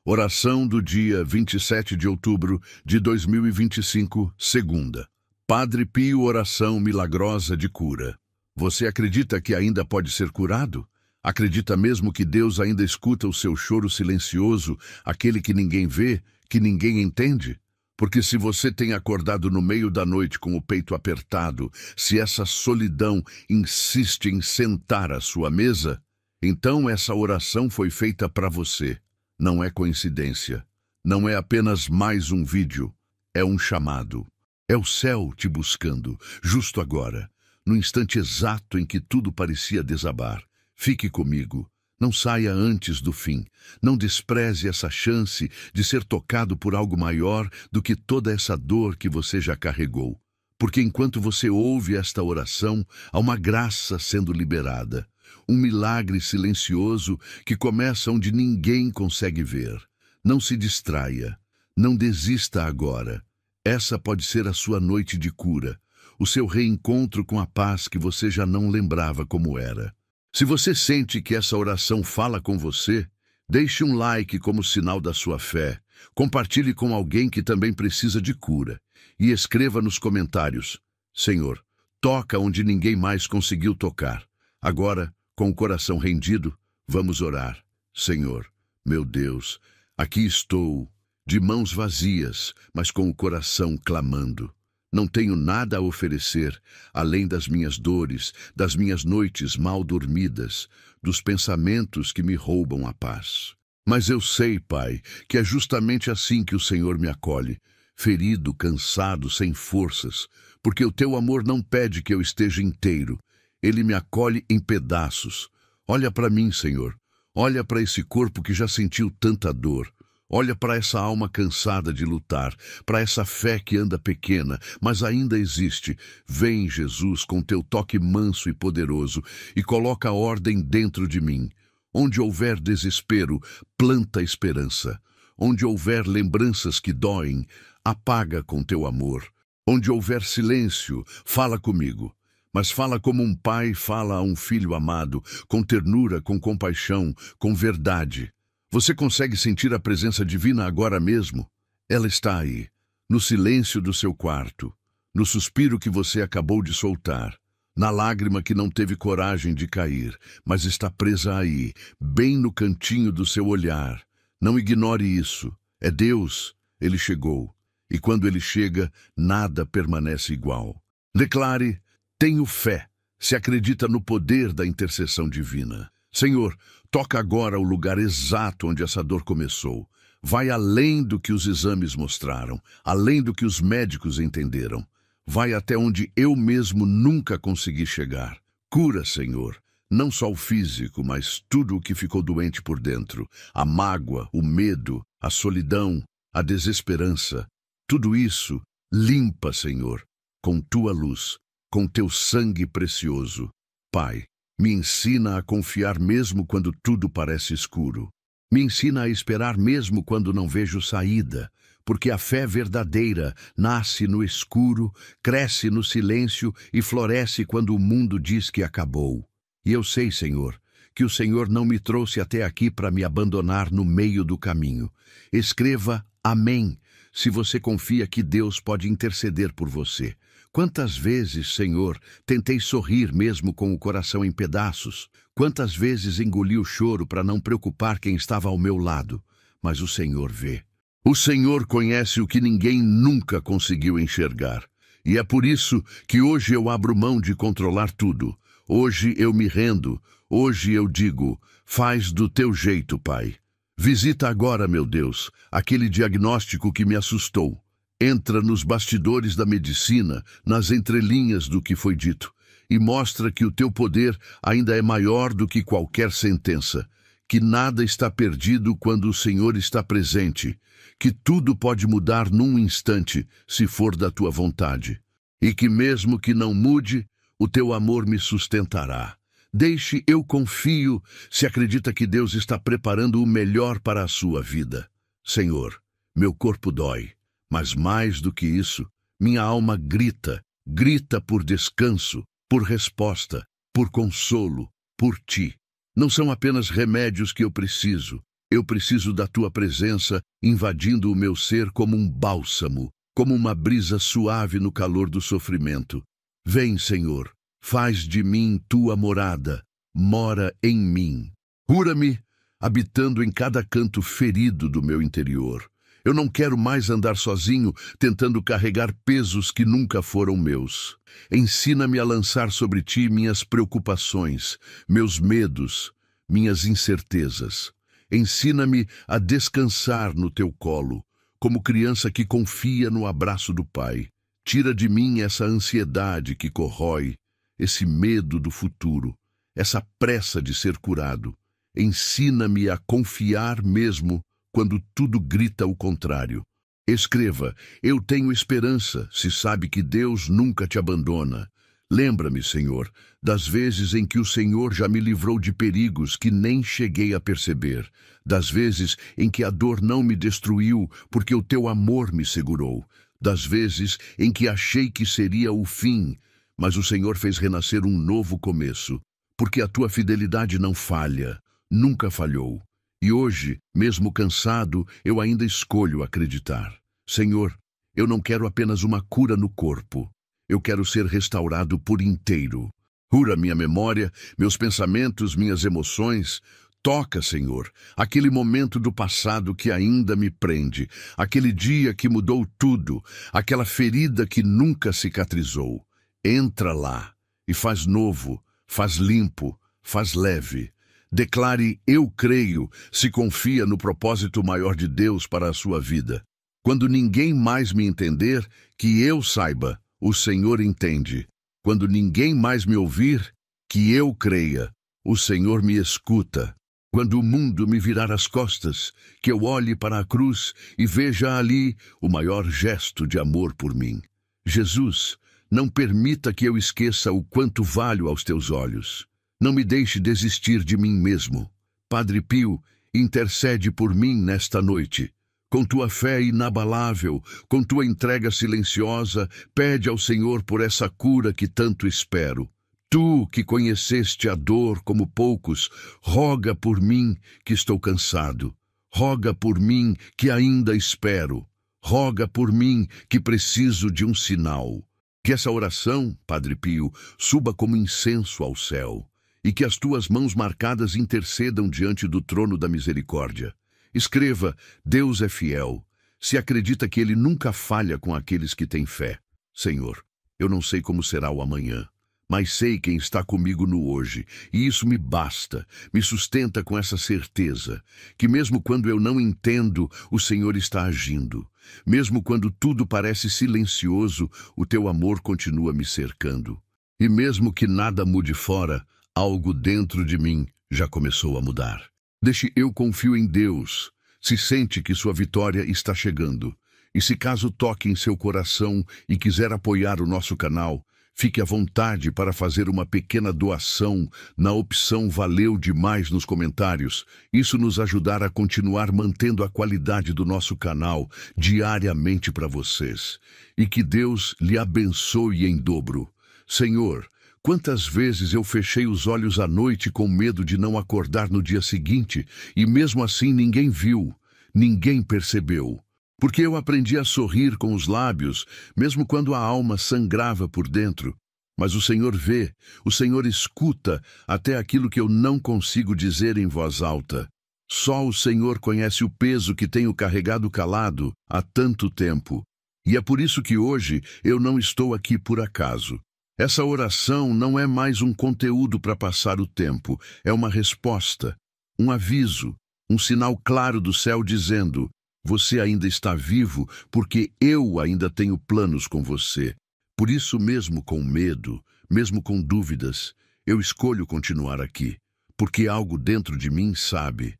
Oração do dia 27 de outubro de 2025, segunda. Padre Pio, oração milagrosa de cura. Você acredita que ainda pode ser curado? Acredita mesmo que Deus ainda escuta o seu choro silencioso, aquele que ninguém vê, que ninguém entende? Porque se você tem acordado no meio da noite com o peito apertado, se essa solidão insiste em sentar à sua mesa, então essa oração foi feita para você. Não é coincidência. Não é apenas mais um vídeo. É um chamado. É o céu te buscando, justo agora, no instante exato em que tudo parecia desabar. Fique comigo. Não saia antes do fim. Não despreze essa chance de ser tocado por algo maior do que toda essa dor que você já carregou. Porque enquanto você ouve esta oração, há uma graça sendo liberada. Um milagre silencioso que começa onde ninguém consegue ver. Não se distraia. Não desista agora. Essa pode ser a sua noite de cura, o seu reencontro com a paz que você já não lembrava como era. Se você sente que essa oração fala com você, deixe um like como sinal da sua fé, compartilhe com alguém que também precisa de cura e escreva nos comentários: Senhor, toca onde ninguém mais conseguiu tocar. Agora, com o coração rendido, vamos orar. Senhor, meu Deus, aqui estou, de mãos vazias, mas com o coração clamando. Não tenho nada a oferecer, além das minhas dores, das minhas noites mal dormidas, dos pensamentos que me roubam a paz. Mas eu sei, Pai, que é justamente assim que o Senhor me acolhe, ferido, cansado, sem forças, porque o teu amor não pede que eu esteja inteiro. Ele me acolhe em pedaços. Olha para mim, Senhor. Olha para esse corpo que já sentiu tanta dor. Olha para essa alma cansada de lutar, para essa fé que anda pequena, mas ainda existe. Vem, Jesus, com teu toque manso e poderoso, e coloca ordem dentro de mim. Onde houver desespero, planta esperança. Onde houver lembranças que doem, apaga com teu amor. Onde houver silêncio, fala comigo. Mas fala como um pai fala a um filho amado, com ternura, com compaixão, com verdade. Você consegue sentir a presença divina agora mesmo? Ela está aí, no silêncio do seu quarto, no suspiro que você acabou de soltar, na lágrima que não teve coragem de cair, mas está presa aí, bem no cantinho do seu olhar. Não ignore isso. É Deus. Ele chegou. E quando ele chega, nada permanece igual. Declare: tenho fé, se acredita no poder da intercessão divina. Senhor, toca agora o lugar exato onde essa dor começou. Vai além do que os exames mostraram, além do que os médicos entenderam. Vai até onde eu mesmo nunca consegui chegar. Cura, Senhor, não só o físico, mas tudo o que ficou doente por dentro. A mágoa, o medo, a solidão, a desesperança. Tudo isso limpa, Senhor, com tua luz, com teu sangue precioso. Pai, me ensina a confiar mesmo quando tudo parece escuro. Me ensina a esperar mesmo quando não vejo saída, porque a fé verdadeira nasce no escuro, cresce no silêncio e floresce quando o mundo diz que acabou. E eu sei, Senhor, que o Senhor não me trouxe até aqui para me abandonar no meio do caminho. Escreva amém, se você confia que Deus pode interceder por você. Quantas vezes, Senhor, tentei sorrir mesmo com o coração em pedaços? Quantas vezes engoli o choro para não preocupar quem estava ao meu lado? Mas o Senhor vê. O Senhor conhece o que ninguém nunca conseguiu enxergar. E é por isso que hoje eu abro mão de controlar tudo. Hoje eu me rendo. Hoje eu digo: faz do teu jeito, Pai. Visita agora, meu Deus, aquele diagnóstico que me assustou. Entra nos bastidores da medicina, nas entrelinhas do que foi dito, e mostra que o teu poder ainda é maior do que qualquer sentença, que nada está perdido quando o Senhor está presente, que tudo pode mudar num instante, se for da tua vontade, e que mesmo que não mude, o teu amor me sustentará. Deixe, eu confio, se acredita que Deus está preparando o melhor para a sua vida. Senhor, meu corpo dói. Mas mais do que isso, minha alma grita, grita por descanso, por resposta, por consolo, por ti. Não são apenas remédios que eu preciso, Eu preciso da tua presença invadindo o meu ser como um bálsamo, como uma brisa suave no calor do sofrimento. Vem, Senhor, faz de mim tua morada, mora em mim. Cura-me, habitando em cada canto ferido do meu interior. Eu não quero mais andar sozinho, tentando carregar pesos que nunca foram meus. Ensina-me a lançar sobre ti minhas preocupações, meus medos, minhas incertezas. Ensina-me a descansar no teu colo, como criança que confia no abraço do Pai. Tira de mim essa ansiedade que corrói, esse medo do futuro, essa pressa de ser curado. Ensina-me a confiar mesmo quando tudo grita o contrário. Escreva: eu tenho esperança, se sabe que Deus nunca te abandona. Lembra-me, Senhor, das vezes em que o Senhor já me livrou de perigos que nem cheguei a perceber, das vezes em que a dor não me destruiu porque o teu amor me segurou, das vezes em que achei que seria o fim, mas o Senhor fez renascer um novo começo, porque a tua fidelidade não falha, nunca falhou. E hoje, mesmo cansado, eu ainda escolho acreditar. Senhor, eu não quero apenas uma cura no corpo. Eu quero ser restaurado por inteiro. Cura minha memória, meus pensamentos, minhas emoções. Toca, Senhor, aquele momento do passado que ainda me prende, aquele dia que mudou tudo, aquela ferida que nunca cicatrizou. Entra lá e faz novo, faz limpo, faz leve. Declare: eu creio, se confia no propósito maior de Deus para a sua vida. Quando ninguém mais me entender, que eu saiba, o Senhor entende. Quando ninguém mais me ouvir, que eu creia, o Senhor me escuta. Quando o mundo me virar as costas, que eu olhe para a cruz e veja ali o maior gesto de amor por mim. Jesus, não permita que eu esqueça o quanto valho aos teus olhos. Não me deixe desistir de mim mesmo. Padre Pio, intercede por mim nesta noite. Com tua fé inabalável, com tua entrega silenciosa, pede ao Senhor por essa cura que tanto espero. Tu, que conheceste a dor como poucos, roga por mim que estou cansado. Roga por mim que ainda espero. Roga por mim que preciso de um sinal. Que essa oração, Padre Pio, suba como incenso ao céu, e que as tuas mãos marcadas intercedam diante do trono da misericórdia. Escreva: Deus é fiel. Se acredita que Ele nunca falha com aqueles que têm fé. Senhor, eu não sei como será o amanhã, mas sei quem está comigo no hoje, e isso me basta, me sustenta com essa certeza, que mesmo quando eu não entendo, o Senhor está agindo. Mesmo quando tudo parece silencioso, o teu amor continua me cercando. E mesmo que nada mude fora, algo dentro de mim já começou a mudar. Deixe eu confio em Deus. Se sente que sua vitória está chegando. E se caso toque em seu coração e quiser apoiar o nosso canal, fique à vontade para fazer uma pequena doação na opção Valeu Demais nos comentários. Isso nos ajudará a continuar mantendo a qualidade do nosso canal diariamente para vocês. E que Deus lhe abençoe em dobro. Senhor, quantas vezes eu fechei os olhos à noite com medo de não acordar no dia seguinte, e mesmo assim ninguém viu, ninguém percebeu. Porque eu aprendi a sorrir com os lábios, mesmo quando a alma sangrava por dentro. Mas o Senhor vê, o Senhor escuta até aquilo que eu não consigo dizer em voz alta. Só o Senhor conhece o peso que tenho carregado calado há tanto tempo. E é por isso que hoje eu não estou aqui por acaso. Essa oração não é mais um conteúdo para passar o tempo, é uma resposta, um aviso, um sinal claro do céu dizendo: você ainda está vivo porque eu ainda tenho planos com você. Por isso, mesmo com medo, mesmo com dúvidas, eu escolho continuar aqui, porque algo dentro de mim sabe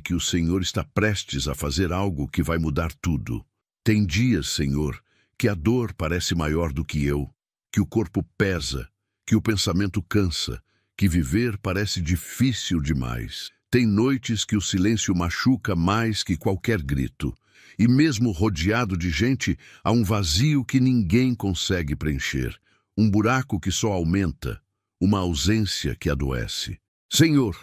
que o Senhor está prestes a fazer algo que vai mudar tudo. Tem dias, Senhor, que a dor parece maior do que eu, que o corpo pesa, que o pensamento cansa, que viver parece difícil demais. Tem noites que o silêncio machuca mais que qualquer grito. E mesmo rodeado de gente, há um vazio que ninguém consegue preencher. Um buraco que só aumenta, uma ausência que adoece. Senhor,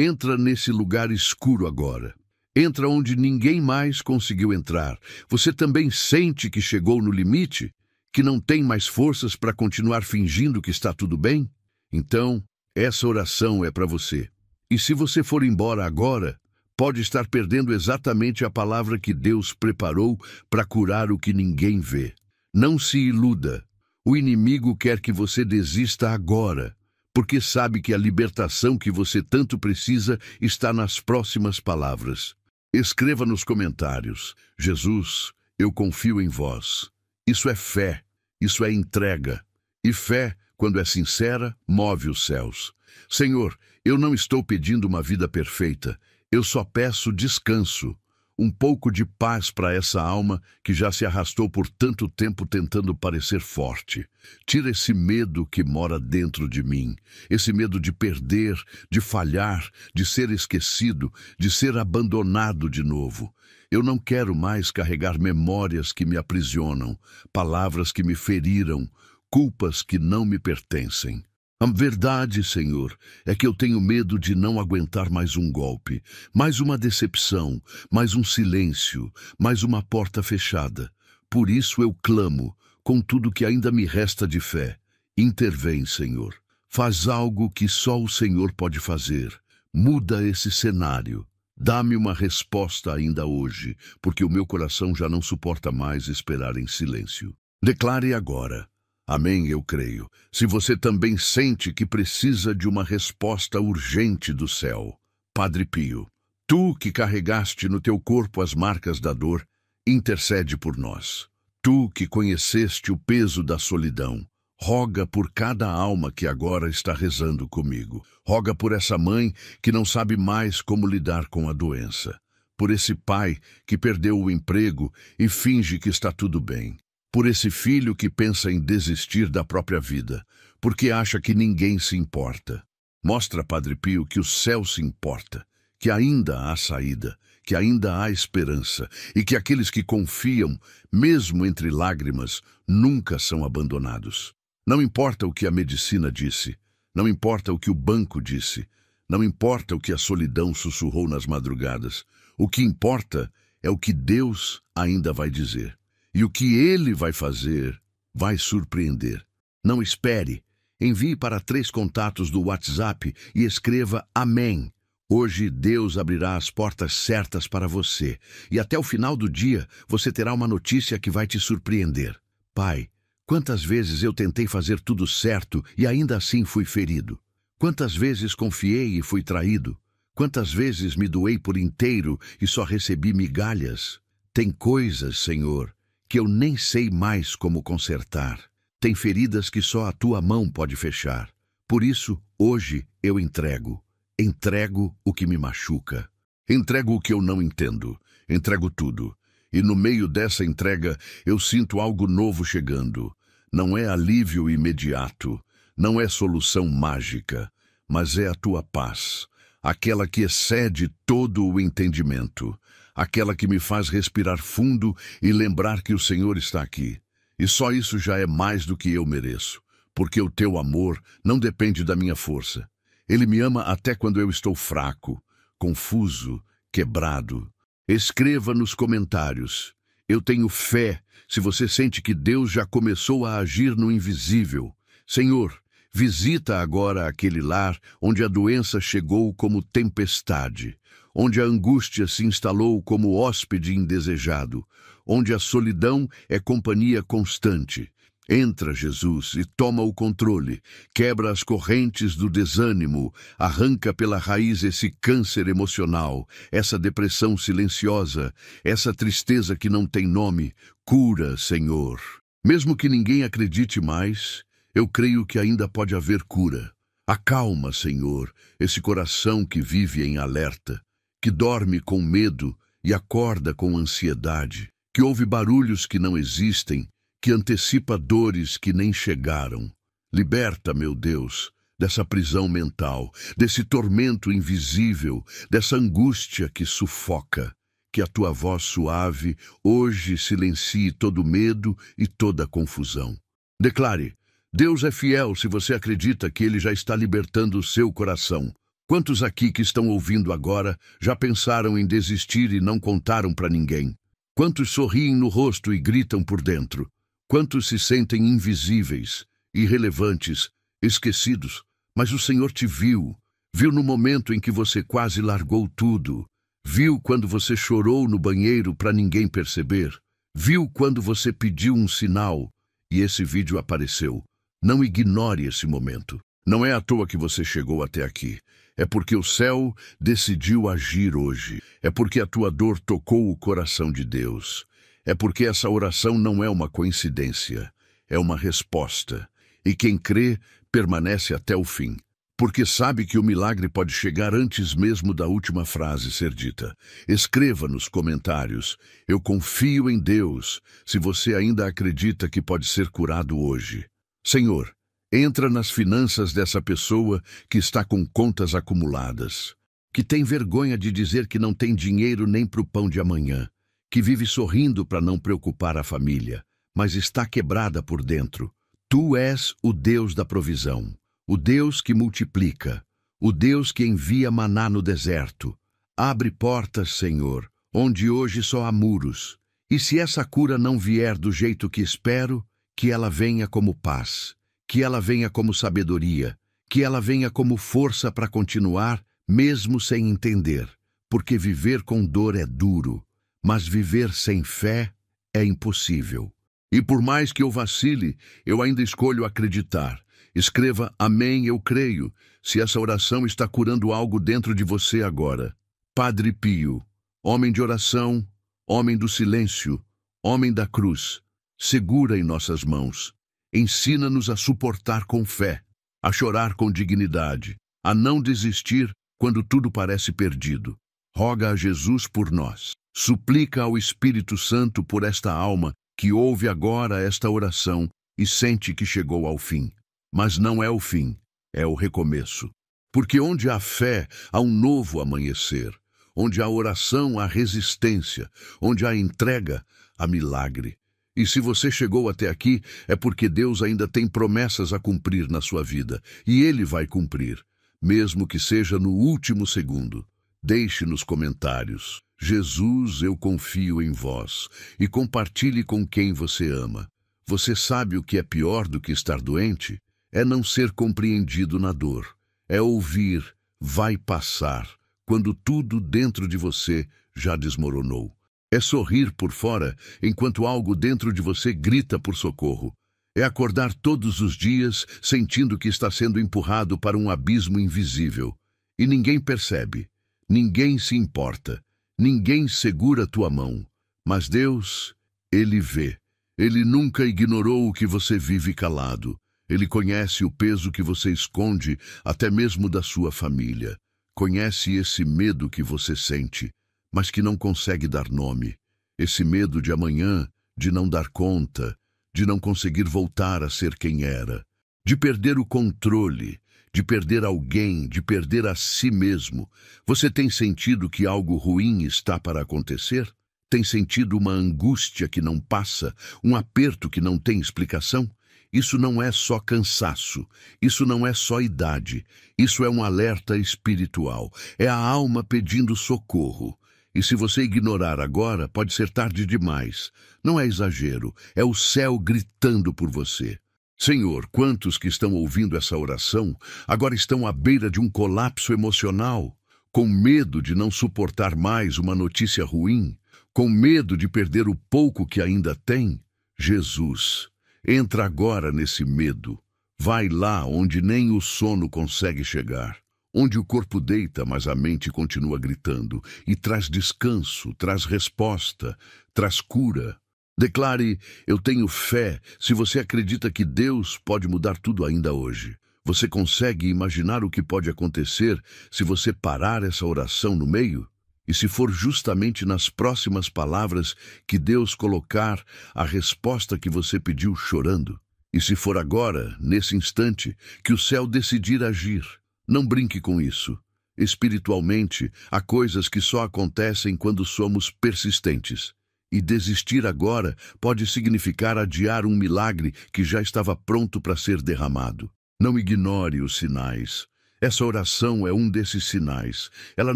Entra nesse lugar escuro agora. Entra onde ninguém mais conseguiu entrar. Você também sente que chegou no limite? Que não tem mais forças para continuar fingindo que está tudo bem? Então, essa oração é para você. E se você for embora agora, pode estar perdendo exatamente a palavra que Deus preparou para curar o que ninguém vê. Não se iluda. O inimigo quer que você desista agora, porque sabe que a libertação que você tanto precisa está nas próximas palavras. Escreva nos comentários: Jesus, eu confio em vós. Isso é fé, isso é entrega. E fé, quando é sincera, move os céus. Senhor, eu não estou pedindo uma vida perfeita, eu só peço descanso, um pouco de paz para essa alma que já se arrastou por tanto tempo tentando parecer forte. Tira esse medo que mora dentro de mim, esse medo de perder, de falhar, de ser esquecido, de ser abandonado de novo. Eu não quero mais carregar memórias que me aprisionam, palavras que me feriram, culpas que não me pertencem. A verdade, Senhor, é que eu tenho medo de não aguentar mais um golpe, mais uma decepção, mais um silêncio, mais uma porta fechada. Por isso eu clamo, com tudo que ainda me resta de fé. Intervém, Senhor. Faz algo que só o Senhor pode fazer. Muda esse cenário. Dá-me uma resposta ainda hoje, porque o meu coração já não suporta mais esperar em silêncio. Declare agora. Amém, eu creio. Se você também sente que precisa de uma resposta urgente do céu, Padre Pio, tu que carregaste no teu corpo as marcas da dor, intercede por nós. Tu que conheceste o peso da solidão, roga por cada alma que agora está rezando comigo. Roga por essa mãe que não sabe mais como lidar com a doença. Por esse pai que perdeu o emprego e finge que está tudo bem. Por esse filho que pensa em desistir da própria vida, porque acha que ninguém se importa. Mostra, Padre Pio, que o céu se importa, que ainda há saída, que ainda há esperança e que aqueles que confiam, mesmo entre lágrimas, nunca são abandonados. Não importa o que a medicina disse, não importa o que o banco disse, não importa o que a solidão sussurrou nas madrugadas. O que importa é o que Deus ainda vai dizer. E o que Ele vai fazer vai surpreender. Não espere. Envie para 3 contatos do WhatsApp e escreva Amém. Hoje Deus abrirá as portas certas para você. E até o final do dia você terá uma notícia que vai te surpreender. Pai, quantas vezes eu tentei fazer tudo certo e ainda assim fui ferido? Quantas vezes confiei e fui traído? Quantas vezes me doei por inteiro e só recebi migalhas? Tem coisas, Senhor, que eu nem sei mais como consertar. Tem feridas que só a tua mão pode fechar. Por isso, hoje eu entrego. Entrego o que me machuca. Entrego o que eu não entendo. Entrego tudo. E no meio dessa entrega, eu sinto algo novo chegando. Não é alívio imediato. Não é solução mágica. Mas é a tua paz. Aquela que excede todo o entendimento. Aquela que me faz respirar fundo e lembrar que o Senhor está aqui. E só isso já é mais do que eu mereço, porque o teu amor não depende da minha força. Ele me ama até quando eu estou fraco, confuso, quebrado. Escreva nos comentários. Eu tenho fé se você sente que Deus já começou a agir no invisível. Senhor, visita agora aquele lar onde a doença chegou como tempestade, onde a angústia se instalou como hóspede indesejado, onde a solidão é companhia constante. Entra, Jesus, e toma o controle, quebra as correntes do desânimo, arranca pela raiz esse câncer emocional, essa depressão silenciosa, essa tristeza que não tem nome. Cura, Senhor. Mesmo que ninguém acredite mais, eu creio que ainda pode haver cura. Acalma, Senhor, esse coração que vive em alerta, que dorme com medo e acorda com ansiedade, que ouve barulhos que não existem, que antecipa dores que nem chegaram. Liberta, meu Deus, dessa prisão mental, desse tormento invisível, dessa angústia que sufoca. Que a tua voz suave hoje silencie todo medo e toda confusão. Declare: Deus é fiel se você acredita que Ele já está libertando o seu coração. Quantos aqui que estão ouvindo agora já pensaram em desistir e não contaram para ninguém? Quantos sorriem no rosto e gritam por dentro? Quantos se sentem invisíveis, irrelevantes, esquecidos? Mas o Senhor te viu. Viu no momento em que você quase largou tudo. Viu quando você chorou no banheiro para ninguém perceber. Viu quando você pediu um sinal e esse vídeo apareceu. Não ignore esse momento. Não é à toa que você chegou até aqui. É porque o céu decidiu agir hoje. É porque a tua dor tocou o coração de Deus. É porque essa oração não é uma coincidência. É uma resposta. E quem crê, permanece até o fim. Porque sabe que o milagre pode chegar antes mesmo da última frase ser dita. Escreva nos comentários: eu confio em Deus, se você ainda acredita que pode ser curado hoje. Senhor, entra nas finanças dessa pessoa que está com contas acumuladas, que tem vergonha de dizer que não tem dinheiro nem para o pão de amanhã, que vive sorrindo para não preocupar a família, mas está quebrada por dentro. Tu és o Deus da provisão, o Deus que multiplica, o Deus que envia maná no deserto. Abre portas, Senhor, onde hoje só há muros. E se essa cura não vier do jeito que espero, que ela venha como paz, que ela venha como sabedoria, que ela venha como força para continuar, mesmo sem entender. Porque viver com dor é duro, mas viver sem fé é impossível. E por mais que eu vacile, eu ainda escolho acreditar. Escreva amém, eu creio, se essa oração está curando algo dentro de você agora. Padre Pio, homem de oração, homem do silêncio, homem da cruz, segura em nossas mãos. Ensina-nos a suportar com fé, a chorar com dignidade, a não desistir quando tudo parece perdido. Roga a Jesus por nós. Suplica ao Espírito Santo por esta alma que ouve agora esta oração e sente que chegou ao fim. Mas não é o fim, é o recomeço. Porque onde há fé, há um novo amanhecer. Onde há oração, há resistência. Onde há entrega, há milagre. E se você chegou até aqui, é porque Deus ainda tem promessas a cumprir na sua vida. E Ele vai cumprir, mesmo que seja no último segundo. Deixe nos comentários: Jesus, eu confio em vós. E compartilhe com quem você ama. Você sabe o que é pior do que estar doente? É não ser compreendido na dor. É ouvir, vai passar, quando tudo dentro de você já desmoronou. É sorrir por fora, enquanto algo dentro de você grita por socorro. É acordar todos os dias sentindo que está sendo empurrado para um abismo invisível. E ninguém percebe, ninguém se importa, ninguém segura tua mão. Mas Deus, Ele vê. Ele nunca ignorou o que você vive calado. Ele conhece o peso que você esconde, até mesmo da sua família. Conhece esse medo que você sente, mas que não consegue dar nome. Esse medo de amanhã, de não dar conta, de não conseguir voltar a ser quem era, de perder o controle, de perder alguém, de perder a si mesmo. Você tem sentido que algo ruim está para acontecer? Tem sentido uma angústia que não passa, um aperto que não tem explicação? Isso não é só cansaço, isso não é só idade, isso é um alerta espiritual, é a alma pedindo socorro. E se você ignorar agora, pode ser tarde demais. Não é exagero, é o céu gritando por você. Senhor, quantos que estão ouvindo essa oração agora estão à beira de um colapso emocional, com medo de não suportar mais uma notícia ruim, com medo de perder o pouco que ainda tem? Jesus, entra agora nesse medo. Vai lá onde nem o sono consegue chegar, onde o corpo deita, mas a mente continua gritando, e traz descanso, traz resposta, traz cura. Declare: eu tenho fé, se você acredita que Deus pode mudar tudo ainda hoje. Você consegue imaginar o que pode acontecer se você parar essa oração no meio? E se for justamente nas próximas palavras que Deus colocar a resposta que você pediu chorando? E se for agora, nesse instante, que o céu decidir agir? Não brinque com isso. Espiritualmente, há coisas que só acontecem quando somos persistentes. E desistir agora pode significar adiar um milagre que já estava pronto para ser derramado. Não ignore os sinais. Essa oração é um desses sinais. Ela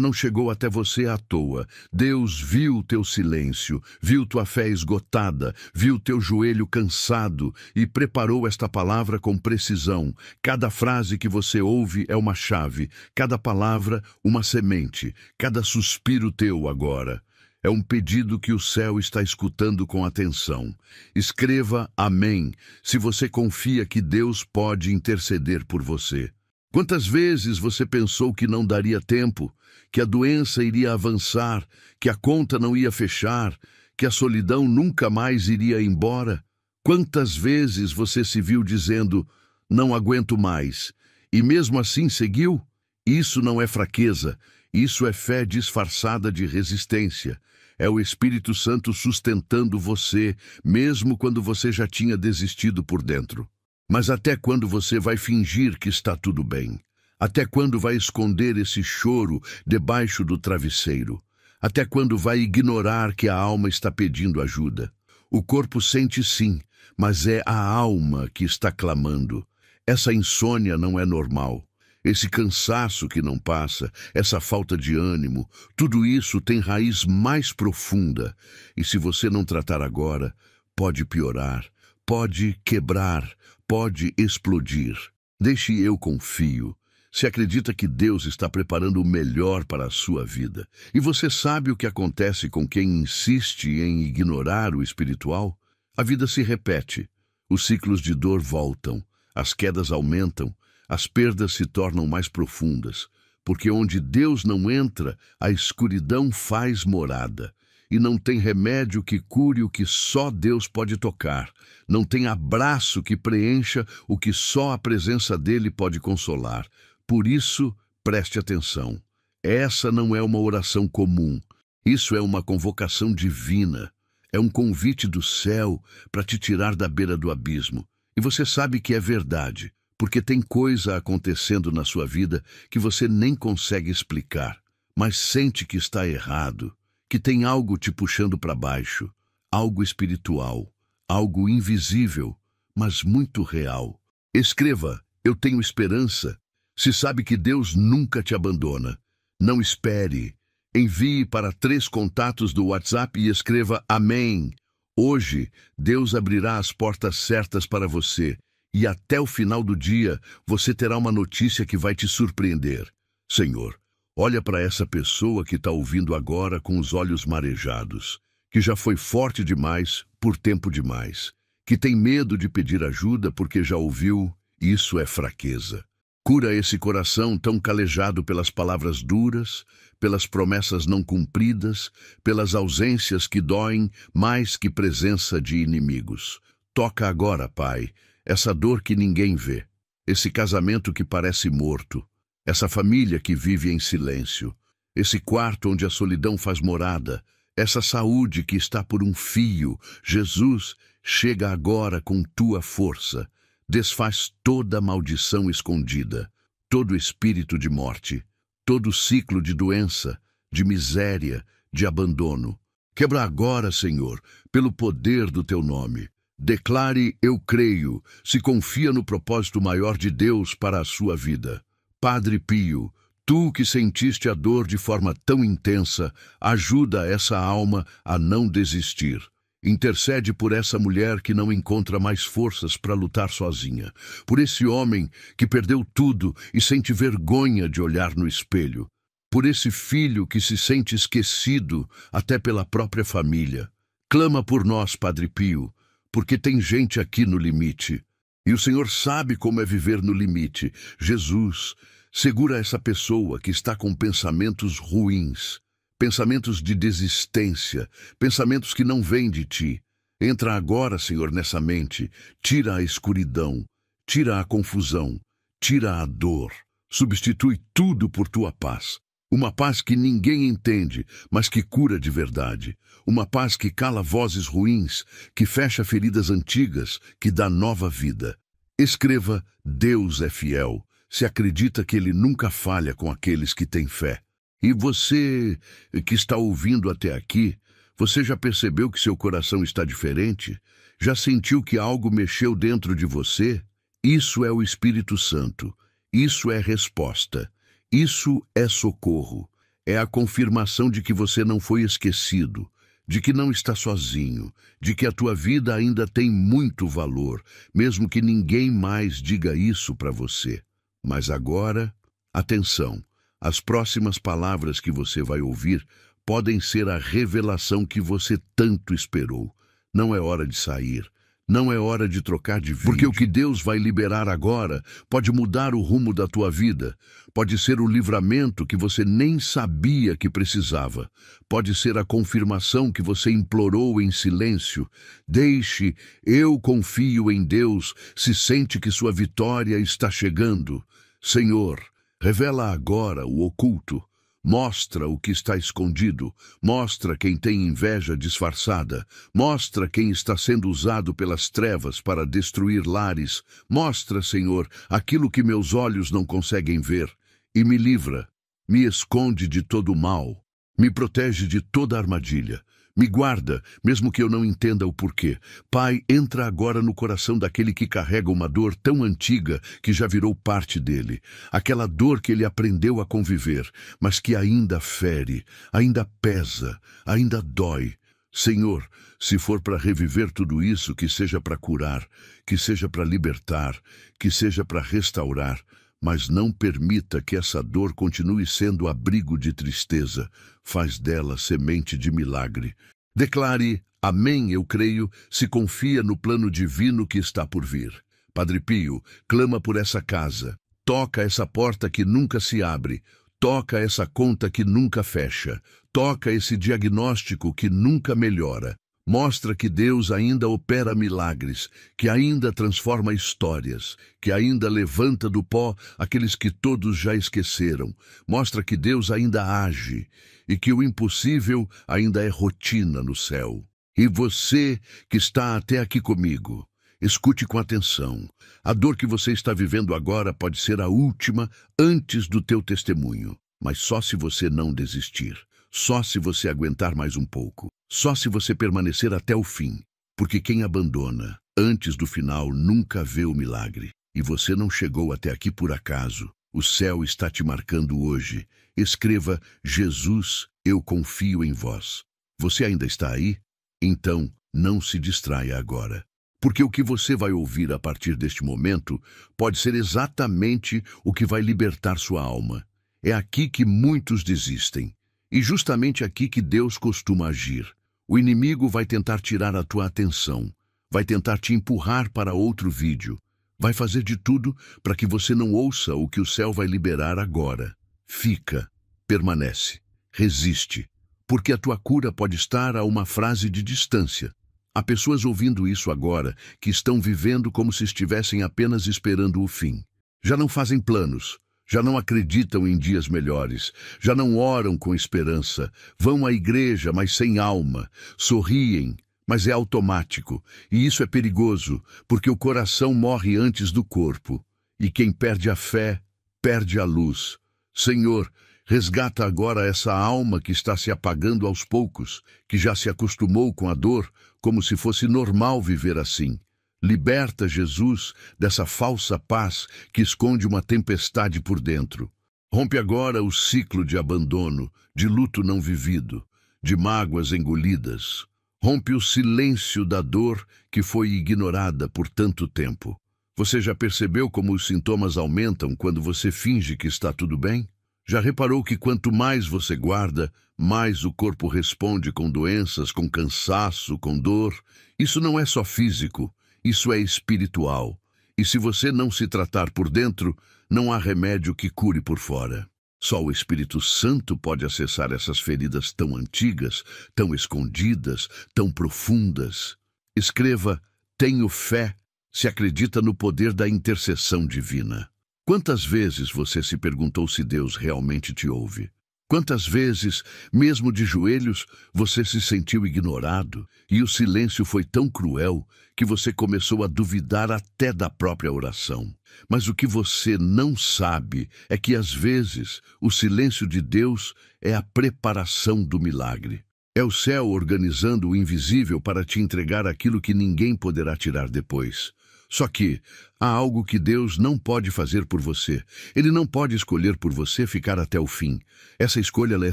não chegou até você à toa. Deus viu teu silêncio, viu tua fé esgotada, viu teu joelho cansado e preparou esta palavra com precisão. Cada frase que você ouve é uma chave, cada palavra uma semente, cada suspiro teu agora é um pedido que o céu está escutando com atenção. Escreva amém se você confia que Deus pode interceder por você. Quantas vezes você pensou que não daria tempo, que a doença iria avançar, que a conta não ia fechar, que a solidão nunca mais iria embora? Quantas vezes você se viu dizendo, não aguento mais, e mesmo assim seguiu? Isso não é fraqueza, isso é fé disfarçada de resistência. É o Espírito Santo sustentando você, mesmo quando você já tinha desistido por dentro. Mas até quando você vai fingir que está tudo bem? Até quando vai esconder esse choro debaixo do travesseiro? Até quando vai ignorar que a alma está pedindo ajuda? O corpo sente sim, mas é a alma que está clamando. Essa insônia não é normal. Esse cansaço que não passa, essa falta de ânimo, tudo isso tem raiz mais profunda. E se você não tratar agora, pode piorar, pode quebrar, pode explodir. Deixe eu confio. Se acredita que Deus está preparando o melhor para a sua vida, e você sabe o que acontece com quem insiste em ignorar o espiritual? A vida se repete, os ciclos de dor voltam, as quedas aumentam, as perdas se tornam mais profundas, porque onde Deus não entra, a escuridão faz morada. E não tem remédio que cure o que só Deus pode tocar. Não tem abraço que preencha o que só a presença dele pode consolar. Por isso, preste atenção. Essa não é uma oração comum. Isso é uma convocação divina. É um convite do céu para te tirar da beira do abismo. E você sabe que é verdade, porque tem coisa acontecendo na sua vida que você nem consegue explicar, mas sente que está errado, que tem algo te puxando para baixo, algo espiritual, algo invisível, mas muito real. Escreva, eu tenho esperança, se sabe que Deus nunca te abandona. Não espere. Envie para 3 contatos do WhatsApp e escreva amém. Hoje, Deus abrirá as portas certas para você e até o final do dia você terá uma notícia que vai te surpreender. Senhor, olha para essa pessoa que está ouvindo agora com os olhos marejados, que já foi forte demais por tempo demais, que tem medo de pedir ajuda porque já ouviu, isso é fraqueza. Cura esse coração tão calejado pelas palavras duras, pelas promessas não cumpridas, pelas ausências que doem mais que presença de inimigos. Toca agora, Pai, essa dor que ninguém vê, esse casamento que parece morto, essa família que vive em silêncio, esse quarto onde a solidão faz morada, essa saúde que está por um fio. Jesus, chega agora com tua força. Desfaz toda maldição escondida, todo espírito de morte, todo ciclo de doença, de miséria, de abandono. Quebra agora, Senhor, pelo poder do teu nome. Declare, eu creio, se confia no propósito maior de Deus para a sua vida. Padre Pio, tu que sentiste a dor de forma tão intensa, ajuda essa alma a não desistir. Intercede por essa mulher que não encontra mais forças para lutar sozinha, por esse homem que perdeu tudo e sente vergonha de olhar no espelho, por esse filho que se sente esquecido até pela própria família. Clama por nós, Padre Pio, porque tem gente aqui no limite. E o Senhor sabe como é viver no limite. Jesus, segura essa pessoa que está com pensamentos ruins, pensamentos de desistência, pensamentos que não vêm de ti. Entra agora, Senhor, nessa mente, tira a escuridão, tira a confusão, tira a dor, substitui tudo por tua paz. Uma paz que ninguém entende, mas que cura de verdade. Uma paz que cala vozes ruins, que fecha feridas antigas, que dá nova vida. Escreva, Deus é fiel, se acredita que Ele nunca falha com aqueles que têm fé. E você que está ouvindo até aqui, você já percebeu que seu coração está diferente? Já sentiu que algo mexeu dentro de você? Isso é o Espírito Santo. Isso é resposta. Isso é socorro. É a confirmação de que você não foi esquecido, de que não está sozinho, de que a tua vida ainda tem muito valor, mesmo que ninguém mais diga isso para você. Mas agora, atenção, as próximas palavras que você vai ouvir podem ser a revelação que você tanto esperou. Não é hora de sair. Não é hora de trocar de vídeo. Porque o que Deus vai liberar agora pode mudar o rumo da tua vida. Pode ser o livramento que você nem sabia que precisava. Pode ser a confirmação que você implorou em silêncio. Deixe, eu confio em Deus, se sente que sua vitória está chegando. Senhor, revela agora o oculto. Mostra o que está escondido, mostra quem tem inveja disfarçada, mostra quem está sendo usado pelas trevas para destruir lares, mostra, Senhor, aquilo que meus olhos não conseguem ver, e me livra, me esconde de todo o mal, me protege de toda armadilha, me guarda, mesmo que eu não entenda o porquê. Pai, entra agora no coração daquele que carrega uma dor tão antiga que já virou parte dele. Aquela dor que ele aprendeu a conviver, mas que ainda fere, ainda pesa, ainda dói. Senhor, se for para reviver tudo isso, que seja para curar, que seja para libertar, que seja para restaurar, mas não permita que essa dor continue sendo abrigo de tristeza. Faz dela semente de milagre. Declare, amém, eu creio, se confia no plano divino que está por vir. Padre Pio, clama por essa casa. Toca essa porta que nunca se abre. Toca essa conta que nunca fecha. Toca esse diagnóstico que nunca melhora. Mostra que Deus ainda opera milagres, que ainda transforma histórias, que ainda levanta do pó aqueles que todos já esqueceram. Mostra que Deus ainda age e que o impossível ainda é rotina no céu. E você que está até aqui comigo, escute com atenção. A dor que você está vivendo agora pode ser a última antes do teu testemunho, mas só se você não desistir. Só se você aguentar mais um pouco. Só se você permanecer até o fim. Porque quem abandona antes do final nunca vê o milagre. E você não chegou até aqui por acaso. O céu está te marcando hoje. Escreva, Jesus, eu confio em vós. Você ainda está aí? Então, não se distraia agora. Porque o que você vai ouvir a partir deste momento pode ser exatamente o que vai libertar sua alma. É aqui que muitos desistem. E justamente aqui que Deus costuma agir. O inimigo vai tentar tirar a tua atenção, vai tentar te empurrar para outro vídeo, vai fazer de tudo para que você não ouça o que o céu vai liberar agora. Fica, permanece, resiste, porque a tua cura pode estar a uma frase de distância. Há pessoas ouvindo isso agora que estão vivendo como se estivessem apenas esperando o fim. Já não fazem planos. Já não acreditam em dias melhores, já não oram com esperança, vão à igreja, mas sem alma, sorriem, mas é automático, e isso é perigoso, porque o coração morre antes do corpo, e quem perde a fé, perde a luz. Senhor, resgata agora essa alma que está se apagando aos poucos, que já se acostumou com a dor, como se fosse normal viver assim. Liberta, Jesus, dessa falsa paz que esconde uma tempestade por dentro. Rompe agora o ciclo de abandono, de luto não vivido, de mágoas engolidas. Rompe o silêncio da dor que foi ignorada por tanto tempo. Você já percebeu como os sintomas aumentam quando você finge que está tudo bem? Já reparou que quanto mais você guarda, mais o corpo responde com doenças, com cansaço, com dor? Isso não é só físico. Isso é espiritual, e se você não se tratar por dentro, não há remédio que cure por fora. Só o Espírito Santo pode acessar essas feridas tão antigas, tão escondidas, tão profundas. Escreva, tenho fé, se acredita no poder da intercessão divina. Quantas vezes você se perguntou se Deus realmente te ouve? Quantas vezes, mesmo de joelhos, você se sentiu ignorado e o silêncio foi tão cruel que você começou a duvidar até da própria oração. Mas o que você não sabe é que, às vezes, o silêncio de Deus é a preparação do milagre. É o céu organizando o invisível para te entregar aquilo que ninguém poderá tirar depois. Só que há algo que Deus não pode fazer por você. Ele não pode escolher por você ficar até o fim. Essa escolha ela é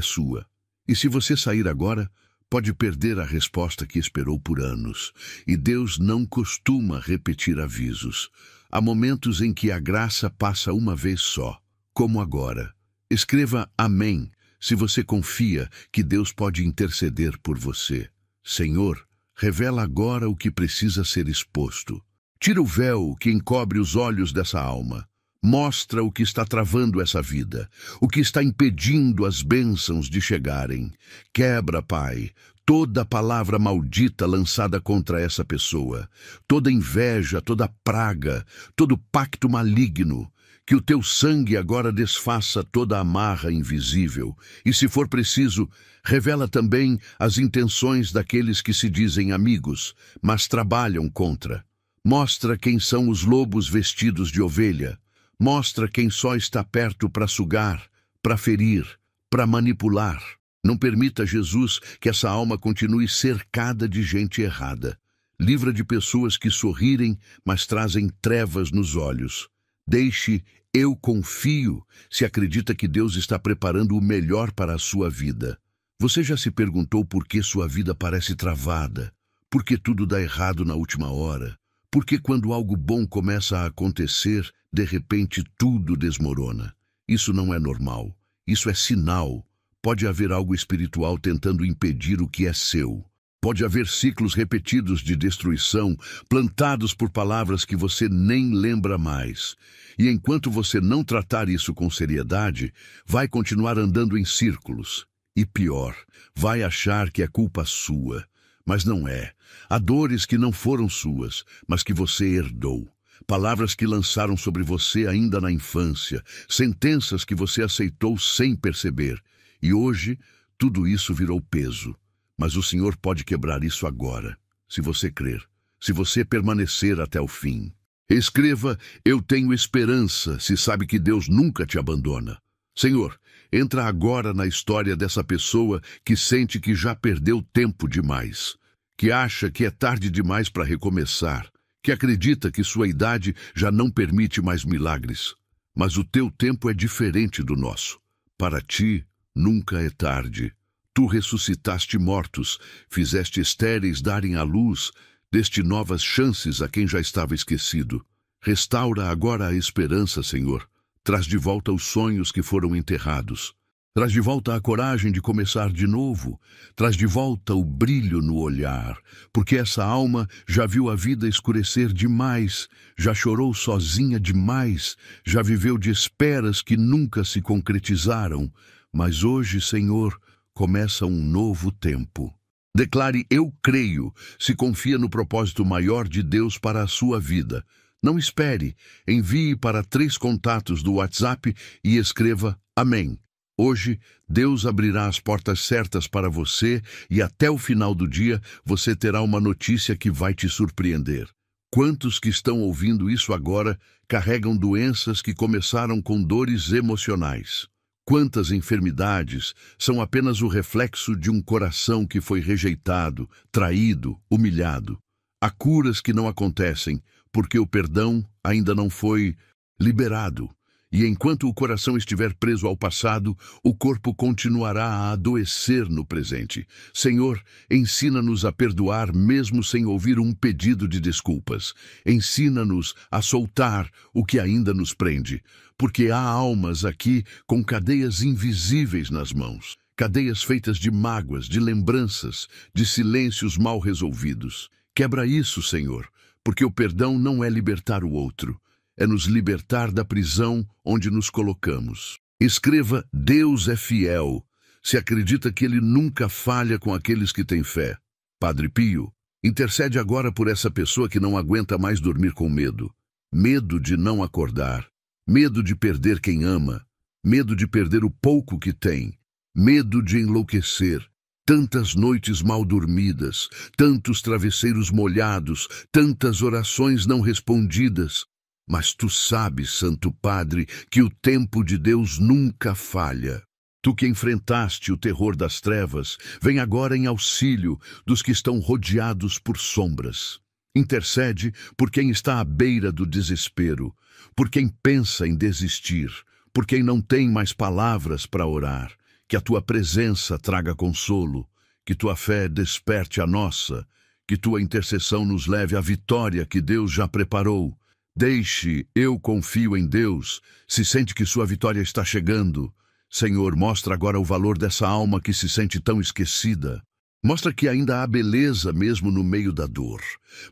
sua. E se você sair agora, pode perder a resposta que esperou por anos. E Deus não costuma repetir avisos. Há momentos em que a graça passa uma vez só, como agora. Escreva amém se você confia que Deus pode interceder por você. Senhor, revela agora o que precisa ser exposto. Tira o véu que encobre os olhos dessa alma. Mostra o que está travando essa vida, o que está impedindo as bênçãos de chegarem. Quebra, Pai, toda palavra maldita lançada contra essa pessoa, toda inveja, toda praga, todo pacto maligno. Que o teu sangue agora desfaça toda a amarra invisível. E, se for preciso, revela também as intenções daqueles que se dizem amigos, mas trabalham contra. Mostra quem são os lobos vestidos de ovelha. Mostra quem só está perto para sugar, para ferir, para manipular. Não permita, Jesus, que essa alma continue cercada de gente errada. Livra de pessoas que sorrirem, mas trazem trevas nos olhos. Deixe, eu confio, se acredita que Deus está preparando o melhor para a sua vida. Você já se perguntou por que sua vida parece travada? Por que tudo dá errado na última hora? Por que quando algo bom começa a acontecer, de repente tudo desmorona? Isso não é normal. Isso é sinal. Pode haver algo espiritual tentando impedir o que é seu. Pode haver ciclos repetidos de destruição, plantados por palavras que você nem lembra mais. E enquanto você não tratar isso com seriedade, vai continuar andando em círculos. E pior, vai achar que é culpa sua. Mas não é. Há dores que não foram suas, mas que você herdou. Palavras que lançaram sobre você ainda na infância. Sentenças que você aceitou sem perceber. E hoje, tudo isso virou peso. Mas o Senhor pode quebrar isso agora, se você crer, se você permanecer até o fim. Escreva, eu tenho esperança, se sabe que Deus nunca te abandona. Senhor, entra agora na história dessa pessoa que sente que já perdeu tempo demais, que acha que é tarde demais para recomeçar, que acredita que sua idade já não permite mais milagres. Mas o teu tempo é diferente do nosso. Para ti, nunca é tarde. Tu ressuscitaste mortos, fizeste estéreis darem à luz, deste novas chances a quem já estava esquecido. Restaura agora a esperança, Senhor. Traz de volta os sonhos que foram enterrados. Traz de volta a coragem de começar de novo. Traz de volta o brilho no olhar, porque essa alma já viu a vida escurecer demais, já chorou sozinha demais, já viveu de esperas que nunca se concretizaram. Mas hoje, Senhor, começa um novo tempo. Declare, eu creio, se confia no propósito maior de Deus para a sua vida. Não espere, envie para 3 contatos do WhatsApp e escreva amém. Hoje, Deus abrirá as portas certas para você e até o final do dia você terá uma notícia que vai te surpreender. Quantos que estão ouvindo isso agora carregam doenças que começaram com dores emocionais? Quantas enfermidades são apenas o reflexo de um coração que foi rejeitado, traído, humilhado? Há curas que não acontecem porque o perdão ainda não foi liberado. E enquanto o coração estiver preso ao passado, o corpo continuará a adoecer no presente. Senhor, ensina-nos a perdoar mesmo sem ouvir um pedido de desculpas. Ensina-nos a soltar o que ainda nos prende, porque há almas aqui com cadeias invisíveis nas mãos. Cadeias feitas de mágoas, de lembranças, de silêncios mal resolvidos. Quebra isso, Senhor, porque o perdão não é libertar o outro. É nos libertar da prisão onde nos colocamos. Escreva, Deus é fiel, se acredita que Ele nunca falha com aqueles que têm fé. Padre Pio, intercede agora por essa pessoa que não aguenta mais dormir com medo. Medo de não acordar, medo de perder quem ama, medo de perder o pouco que tem, medo de enlouquecer. Tantas noites mal dormidas, tantos travesseiros molhados, tantas orações não respondidas. Mas tu sabes, Santo Padre, que o tempo de Deus nunca falha. Tu que enfrentaste o terror das trevas, vem agora em auxílio dos que estão rodeados por sombras. Intercede por quem está à beira do desespero, por quem pensa em desistir, por quem não tem mais palavras para orar. Que a tua presença traga consolo, que tua fé desperte a nossa, que tua intercessão nos leve à vitória que Deus já preparou. Deixe, eu confio em Deus, se sente que sua vitória está chegando. Senhor, mostra agora o valor dessa alma que se sente tão esquecida. Mostra que ainda há beleza mesmo no meio da dor.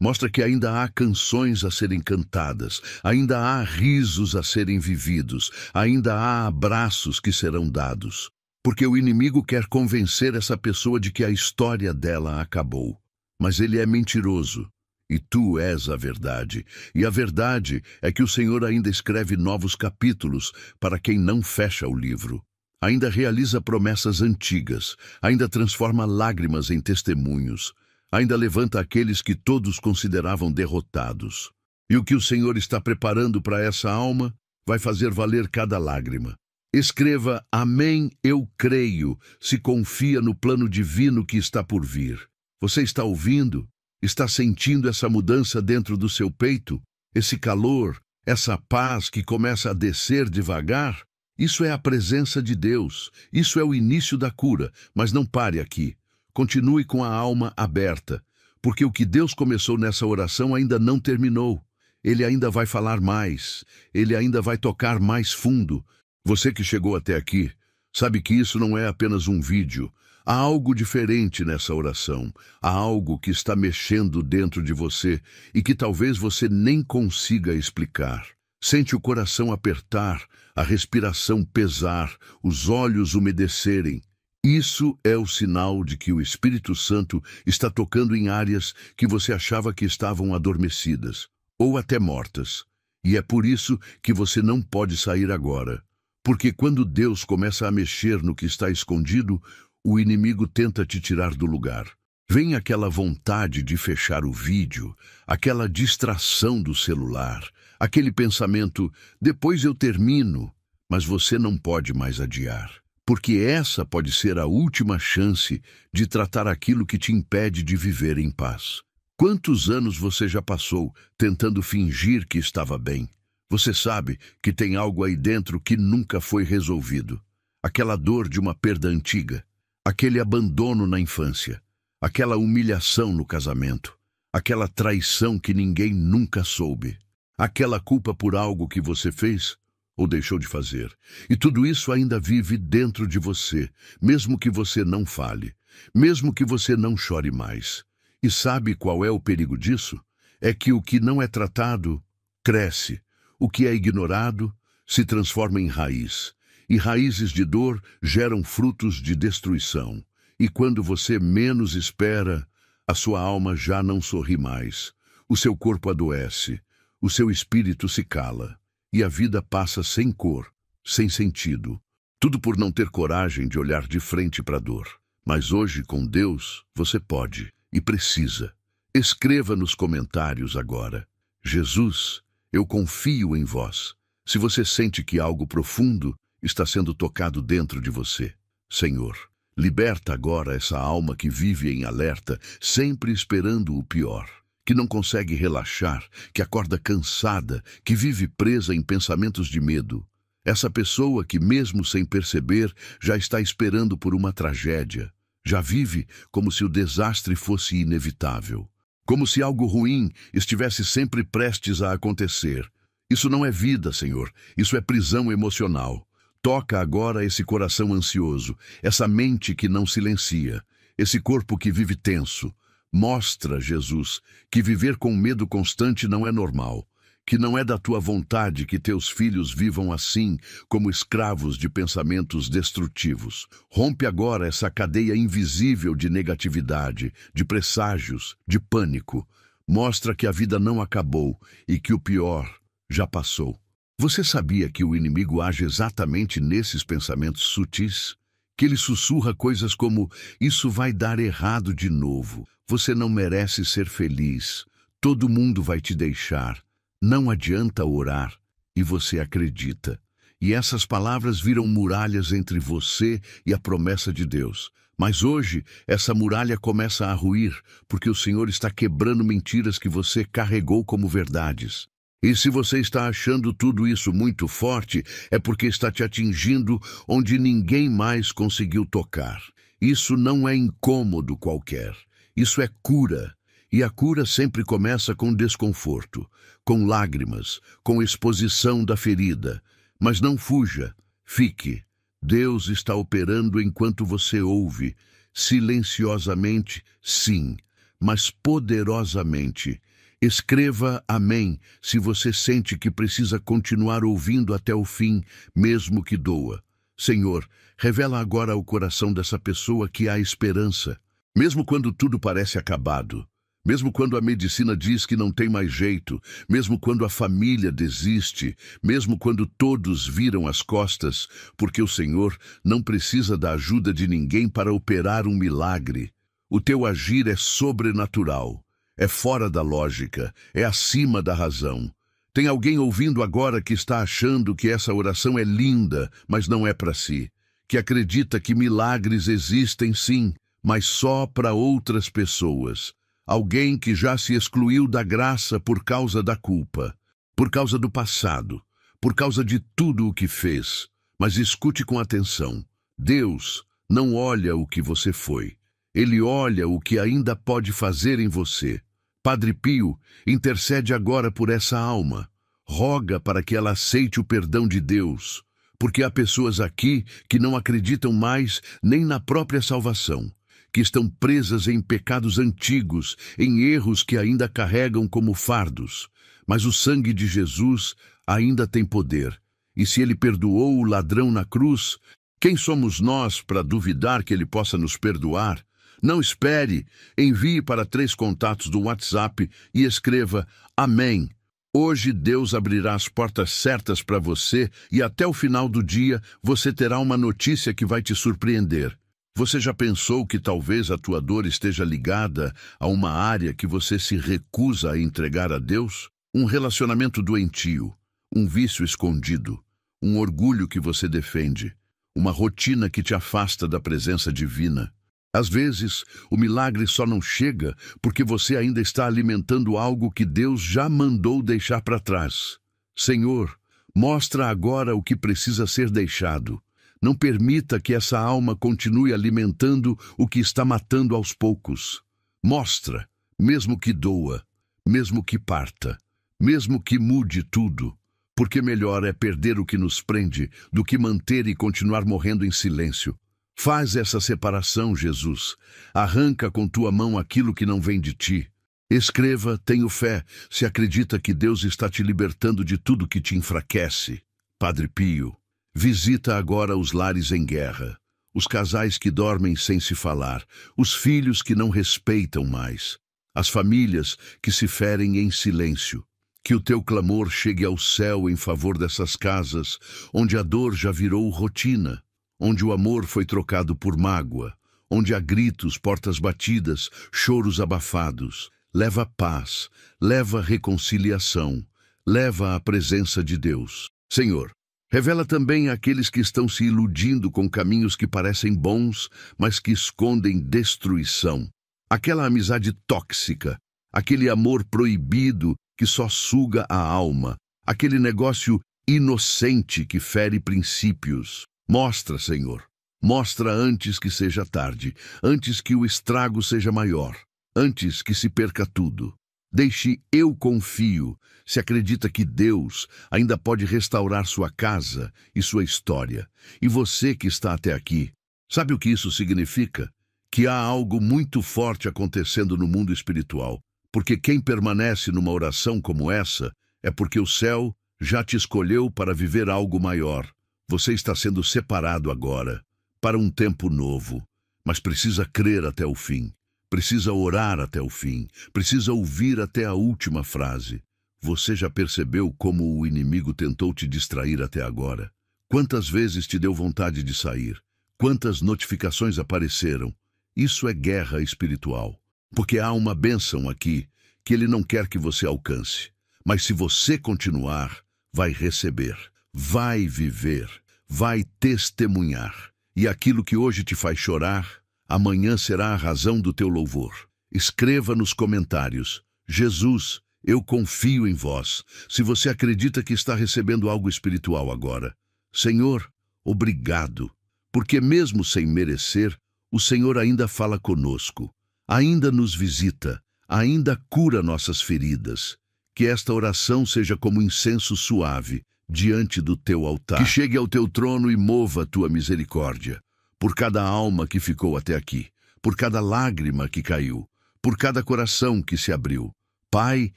Mostra que ainda há canções a serem cantadas, ainda há risos a serem vividos, ainda há abraços que serão dados. Porque o inimigo quer convencer essa pessoa de que a história dela acabou. Mas ele é mentiroso, e tu és a verdade. E a verdade é que o Senhor ainda escreve novos capítulos para quem não fecha o livro. Ainda realiza promessas antigas, ainda transforma lágrimas em testemunhos, ainda levanta aqueles que todos consideravam derrotados. E o que o Senhor está preparando para essa alma vai fazer valer cada lágrima. Escreva: Amém, eu creio, se confia no plano divino que está por vir. Você está ouvindo? Está sentindo essa mudança dentro do seu peito? Esse calor, essa paz que começa a descer devagar? Isso é a presença de Deus. Isso é o início da cura. Mas não pare aqui. Continue com a alma aberta, porque o que Deus começou nessa oração ainda não terminou. Ele ainda vai falar mais. Ele ainda vai tocar mais fundo. Você que chegou até aqui, sabe que isso não é apenas um vídeo. Há algo diferente nessa oração. Há algo que está mexendo dentro de você e que talvez você nem consiga explicar. Sente o coração apertar, a respiração pesar, os olhos umedecerem. Isso é o sinal de que o Espírito Santo está tocando em áreas que você achava que estavam adormecidas ou até mortas. E é por isso que você não pode sair agora. Porque quando Deus começa a mexer no que está escondido, o inimigo tenta te tirar do lugar. Vem aquela vontade de fechar o vídeo, aquela distração do celular, aquele pensamento: depois eu termino. Mas você não pode mais adiar, porque essa pode ser a última chance de tratar aquilo que te impede de viver em paz. Quantos anos você já passou tentando fingir que estava bem? Você sabe que tem algo aí dentro que nunca foi resolvido. Aquela dor de uma perda antiga, aquele abandono na infância, aquela humilhação no casamento, aquela traição que ninguém nunca soube, aquela culpa por algo que você fez ou deixou de fazer. E tudo isso ainda vive dentro de você, mesmo que você não fale, mesmo que você não chore mais. E sabe qual é o perigo disso? É que o que não é tratado cresce. O que é ignorado se transforma em raiz, e raízes de dor geram frutos de destruição. E quando você menos espera, a sua alma já não sorri mais, o seu corpo adoece, o seu espírito se cala, e a vida passa sem cor, sem sentido. Tudo por não ter coragem de olhar de frente para a dor. Mas hoje, com Deus, você pode e precisa. Escreva nos comentários agora: Jesus, eu confio em vós. Se você sente que algo profundo está sendo tocado dentro de você. Senhor, liberta agora essa alma que vive em alerta, sempre esperando o pior, que não consegue relaxar, que acorda cansada, que vive presa em pensamentos de medo. Essa pessoa que, mesmo sem perceber, já está esperando por uma tragédia. Já vive como se o desastre fosse inevitável. Como se algo ruim estivesse sempre prestes a acontecer. Isso não é vida, Senhor. Isso é prisão emocional. Toca agora esse coração ansioso, essa mente que não silencia, esse corpo que vive tenso. Mostra, Jesus, que viver com medo constante não é normal, que não é da tua vontade que teus filhos vivam assim, como escravos de pensamentos destrutivos. Rompe agora essa cadeia invisível de negatividade, de presságios, de pânico. Mostra que a vida não acabou e que o pior já passou. Você sabia que o inimigo age exatamente nesses pensamentos sutis? Que ele sussurra coisas como: isso vai dar errado de novo, você não merece ser feliz, todo mundo vai te deixar, não adianta orar, e você acredita. E essas palavras viram muralhas entre você e a promessa de Deus. Mas hoje, essa muralha começa a ruir, porque o Senhor está quebrando mentiras que você carregou como verdades. E se você está achando tudo isso muito forte, é porque está te atingindo onde ninguém mais conseguiu tocar. Isso não é incômodo qualquer. Isso é cura. E a cura sempre começa com desconforto, com lágrimas, com exposição da ferida. Mas não fuja, fique. Deus está operando enquanto você ouve, silenciosamente, sim, mas poderosamente. Escreva amém se você sente que precisa continuar ouvindo até o fim, mesmo que doa. Senhor, revela agora ao coração dessa pessoa que há esperança, mesmo quando tudo parece acabado. Mesmo quando a medicina diz que não tem mais jeito, mesmo quando a família desiste, mesmo quando todos viram as costas, porque o Senhor não precisa da ajuda de ninguém para operar um milagre. O teu agir é sobrenatural, é fora da lógica, é acima da razão. Tem alguém ouvindo agora que está achando que essa oração é linda, mas não é para si, que acredita que milagres existem sim, mas só para outras pessoas. Alguém que já se excluiu da graça por causa da culpa, por causa do passado, por causa de tudo o que fez. Mas escute com atenção. Deus não olha o que você foi. Ele olha o que ainda pode fazer em você. Padre Pio intercede agora por essa alma. Roga para que ela aceite o perdão de Deus, porque há pessoas aqui que não acreditam mais nem na própria salvação, que estão presas em pecados antigos, em erros que ainda carregam como fardos. Mas o sangue de Jesus ainda tem poder. E se ele perdoou o ladrão na cruz, quem somos nós para duvidar que ele possa nos perdoar? Não espere, envie para 3 contatos do WhatsApp e escreva Amém. Hoje Deus abrirá as portas certas para você e até o final do dia você terá uma notícia que vai te surpreender. Você já pensou que talvez a tua dor esteja ligada a uma área que você se recusa a entregar a Deus? Um relacionamento doentio, um vício escondido, um orgulho que você defende, uma rotina que te afasta da presença divina. Às vezes, o milagre só não chega porque você ainda está alimentando algo que Deus já mandou deixar para trás. Senhor, mostra agora o que precisa ser deixado. Não permita que essa alma continue alimentando o que está matando aos poucos. Mostra, mesmo que doa, mesmo que parta, mesmo que mude tudo, porque melhor é perder o que nos prende do que manter e continuar morrendo em silêncio. Faz essa separação, Jesus. Arranca com tua mão aquilo que não vem de ti. Escreva, tenho fé, se acredita que Deus está te libertando de tudo que te enfraquece. Padre Pio. Visita agora os lares em guerra, os casais que dormem sem se falar, os filhos que não respeitam mais, as famílias que se ferem em silêncio. Que o teu clamor chegue ao céu em favor dessas casas, onde a dor já virou rotina, onde o amor foi trocado por mágoa, onde há gritos, portas batidas, choros abafados. Leva paz, leva reconciliação, leva a presença de Deus. Senhor, revela também àqueles que estão se iludindo com caminhos que parecem bons, mas que escondem destruição. Aquela amizade tóxica, aquele amor proibido que só suga a alma, aquele negócio inocente que fere princípios. Mostra, Senhor. Mostra antes que seja tarde, antes que o estrago seja maior, antes que se perca tudo. Deixe eu confio, se acredita que Deus ainda pode restaurar sua casa e sua história. E você que está até aqui, sabe o que isso significa? Que há algo muito forte acontecendo no mundo espiritual. Porque quem permanece numa oração como essa é porque o céu já te escolheu para viver algo maior. Você está sendo separado agora, para um tempo novo, mas precisa crer até o fim. Precisa orar até o fim, precisa ouvir até a última frase. Você já percebeu como o inimigo tentou te distrair até agora? Quantas vezes te deu vontade de sair? Quantas notificações apareceram? Isso é guerra espiritual, porque há uma bênção aqui que ele não quer que você alcance. Mas se você continuar, vai receber, vai viver, vai testemunhar. E aquilo que hoje te faz chorar, Amanhã será a razão do teu louvor. Escreva nos comentários: Jesus, eu confio em vós. Se você acredita que está recebendo algo espiritual agora. Senhor, obrigado, porque mesmo sem merecer, o Senhor ainda fala conosco, ainda nos visita, ainda cura nossas feridas. Que esta oração seja como incenso suave diante do teu altar. Que chegue ao teu trono e mova a tua misericórdia, por cada alma que ficou até aqui, por cada lágrima que caiu, por cada coração que se abriu. Pai,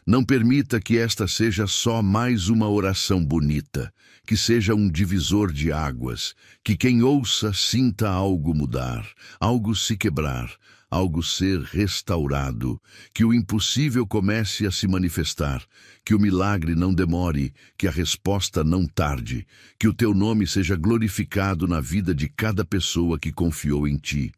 não permita que esta seja só mais uma oração bonita, que seja um divisor de águas, que quem ouça sinta algo mudar, algo se quebrar, algo ser restaurado, que o impossível comece a se manifestar, que o milagre não demore, que a resposta não tarde, que o teu nome seja glorificado na vida de cada pessoa que confiou em ti.